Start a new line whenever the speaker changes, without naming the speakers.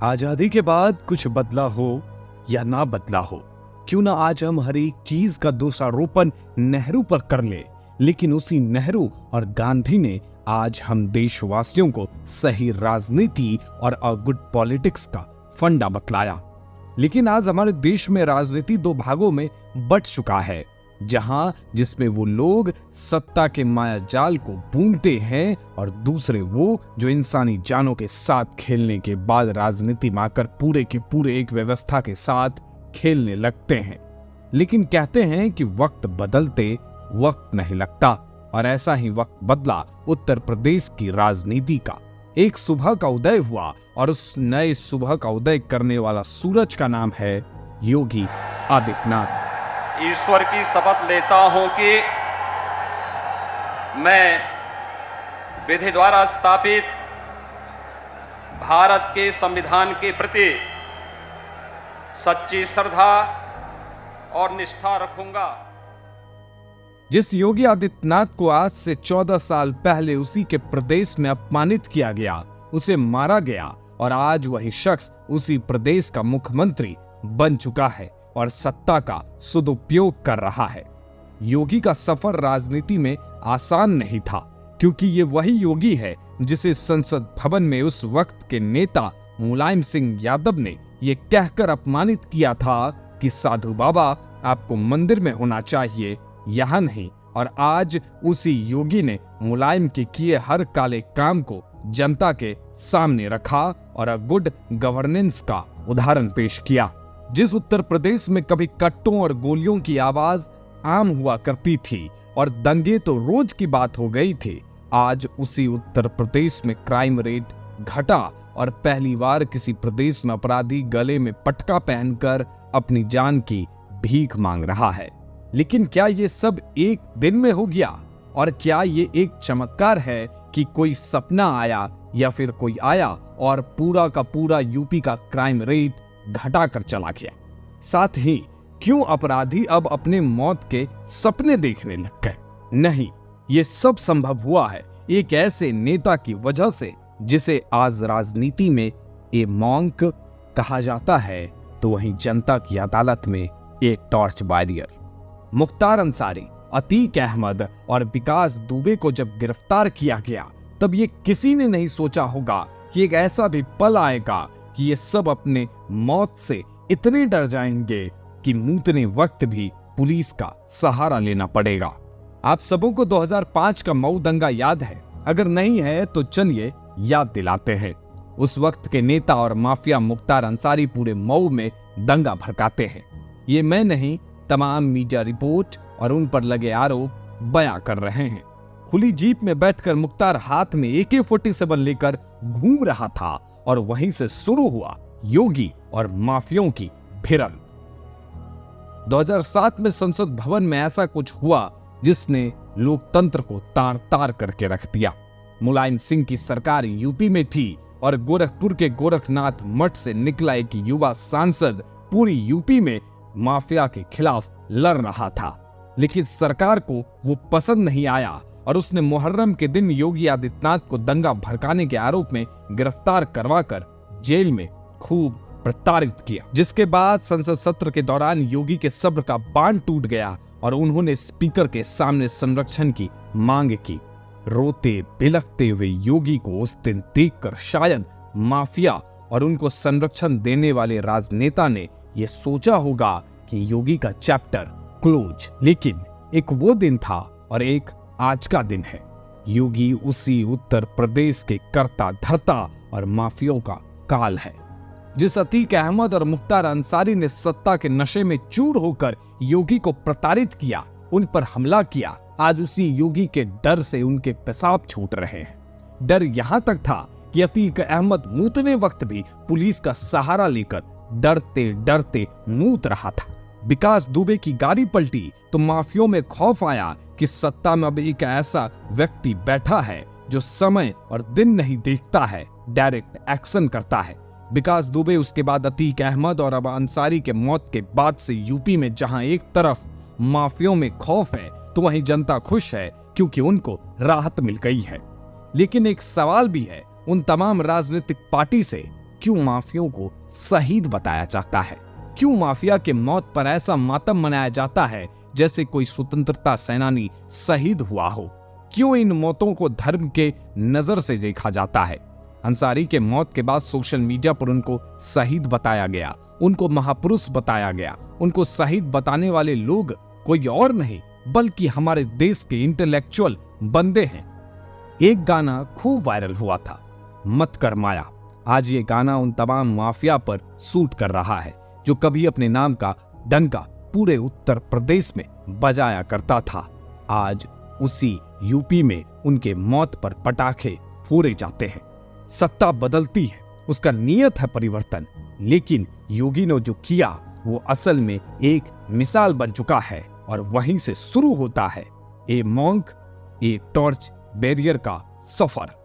आजादी के बाद कुछ बदला हो या ना बदला हो, क्यों ना आज हम हर एक चीज का दोषारोपण नेहरू पर कर ले, लेकिन उसी नेहरू और गांधी ने आज हम देशवासियों को सही राजनीति और गुड पॉलिटिक्स का फंडा बतलाया। लेकिन आज हमारे देश में राजनीति दो भागों में बंट चुका है, जहां जिसमें वो लोग सत्ता के माया जाल को बूंदते हैं और दूसरे वो जो इंसानी जानों के साथ खेलने के बाद राजनीति में आकर पूरे के पूरे एक व्यवस्था के साथ खेलने लगते हैं। लेकिन कहते हैं कि वक्त बदलते वक्त नहीं लगता, और ऐसा ही वक्त बदला उत्तर प्रदेश की राजनीति का। एक सुबह का उदय हुआ और उस नए सुबह का उदय करने वाला सूरज का नाम है योगी आदित्यनाथ।
ईश्वर की शपथ लेता हूं कि मैं विधि द्वारा स्थापित भारत के संविधान के प्रति सच्ची श्रद्धा और निष्ठा रखूंगा।
जिस योगी आदित्यनाथ को आज से 14 साल पहले उसी के प्रदेश में अपमानित किया गया, उसे मारा गया, और आज वही शख्स उसी प्रदेश का मुख्यमंत्री बन चुका है और सत्ता का सदुपयोग कर रहा है। योगी का सफर राजनीति में आसान नहीं था, क्योंकि ये वही योगी है जिसे संसद भवन में उस वक्त के नेता मुलायम सिंह यादव ने ये कहकर अपमानित किया था कि साधु बाबा आपको मंदिर में होना चाहिए, यहाँ नहीं। और आज उसी योगी ने मुलायम के किए हर काले काम को जनता के सामने रखा और गुड गवर्नेंस का उदाहरण पेश किया। जिस उत्तर प्रदेश में कभी कट्टों और गोलियों की आवाज आम हुआ करती थी और दंगे तो रोज की बात हो गई थी, आज उसी उत्तर प्रदेश में क्राइम रेट घटा और पहली बार किसी प्रदेश में अपराधी गले में पटका पहनकर अपनी जान की भीख मांग रहा है। लेकिन क्या ये सब एक दिन में हो गया? और क्या ये एक चमत्कार है कि कोई सपना आया या फिर कोई आया और पूरा का पूरा यूपी का क्राइम रेट घटा कर चला गया? साथ ही क्यों अपराधी अब अपने मौत के सपने देखने लग गए? नहीं, ये सब संभव हुआ है एक ऐसे नेता की वजह से जिसे आज राजनीति में ए मॉन्क कहा जाता है, तो वहीं जनता की अदालत में एक टॉर्च बैरियर। मुख्तार अंसारी, अतीक अहमद और विकास दुबे को जब गिरफ्तार किया गया, तब ये किसी ने नहीं सोचा होगा कि एक ऐसा भी पल आएगा कि ये सब अपने मौत से इतने डर जाएंगे कि मूतने वक्त भी पुलिस का सहारा लेना पड़ेगा। आप सबों को 2005 का मऊ दंगा याद है? अगर नहीं है तो चलिए याद दिलाते हैं। उस वक्त के नेता और माफिया मुख्तार अंसारी पूरे मऊ में दंगा भड़काते हैं। ये मैं नहीं, तमाम मीडिया रिपोर्ट और उन पर लगे आरोप बयां कर रहे हैं। खुली जीप में बैठकर मुख्तार हाथ में AK-47 लेकर घूम रहा था और वहीं से शुरू हुआ योगी और माफियों की भिड़ंत। 2007 में संसद भवन में ऐसा कुछ हुआ जिसने लोकतंत्र को तार तार करके रख दिया। मुलायम सिंह की सरकार यूपी में थी और गोरखपुर के गोरखनाथ मठ से निकला एक युवा सांसद पूरी यूपी में माफिया के खिलाफ लड़ रहा था। लेकिन सरकार को वो पसंद नहीं आया और उसने मुहर्रम के दिन योगी आदित्यनाथ को दंगा भड़काने के आरोप में गिरफ्तार करवाकर जेल में खूब प्रताड़ित किया। जिसके बाद संसद सत्र के दौरान योगी के सब्र का बांध टूट गया और उन्होंने स्पीकर के सामने संरक्षण की मांग की। रोते बिलखते हुए योगी को उस दिन देखकर शायद माफिया और उनको संरक्षण देने वाले राजनेता ने ये सोचा होगा कि योगी का चैप्टर क्लोज। लेकिन एक वो दिन था और एक आज का दिन है। योगी उसी उत्तर प्रदेश के कर्ता धर्ता और माफियों का काल है। जिस अतीक अहमद और मुख्तार अंसारी ने सत्ता के नशे में चूर होकर योगी को प्रताड़ित किया, उन पर हमला किया, आज उसी योगी के डर से उनके पेशाब छूट रहे हैं। डर यहां तक था कि अतीक अहमद मूतने वक्त भी पुलिस का सहारा लेकर डरते डरते मूत रहा था। विकास दुबे की गाड़ी पलटी तो माफियों में खौफ आया कि सत्ता में अब एक ऐसा व्यक्ति बैठा है जो समय और दिन नहीं देखता है, डायरेक्ट एक्शन करता है। विकास दुबे, उसके बाद अतीक अहमद और अब अंसारी के मौत के बाद से यूपी में जहां एक तरफ माफियों में खौफ है तो वहीं जनता खुश है क्योंकि उनको राहत मिल गई है। लेकिन एक सवाल भी है उन तमाम राजनीतिक पार्टी से क्यों माफियाओं को शहीद बताया जाता है? क्यों माफिया के मौत पर ऐसा मातम मनाया जाता है जैसे कोई स्वतंत्रता सेनानी शहीद हुआ हो? क्यों इन मौतों को धर्म के नजर से देखा जाता है? अंसारी के मौत के बाद सोशल मीडिया पर उनको शहीद बताया गया, उनको महापुरुष बताया गया। उनको शहीद बताने वाले लोग कोई और नहीं बल्कि हमारे देश के इंटेलेक्चुअल बंदे हैं। एक गाना खूब वायरल हुआ था, मत कर माया। आज ये गाना उन तमाम माफिया पर सूट कर रहा है जो कभी अपने नाम का डंका पूरे उत्तर प्रदेश में बजाया करता था। आज उसी यूपी में उनके मौत पर पटाखे फोड़े जाते हैं। सत्ता बदलती है, उसका नियत है परिवर्तन, लेकिन योगी ने जो किया वो असल में एक मिसाल बन चुका है और वहीं से शुरू होता है ए मॉन्क ए टॉर्च बैरियर का सफर।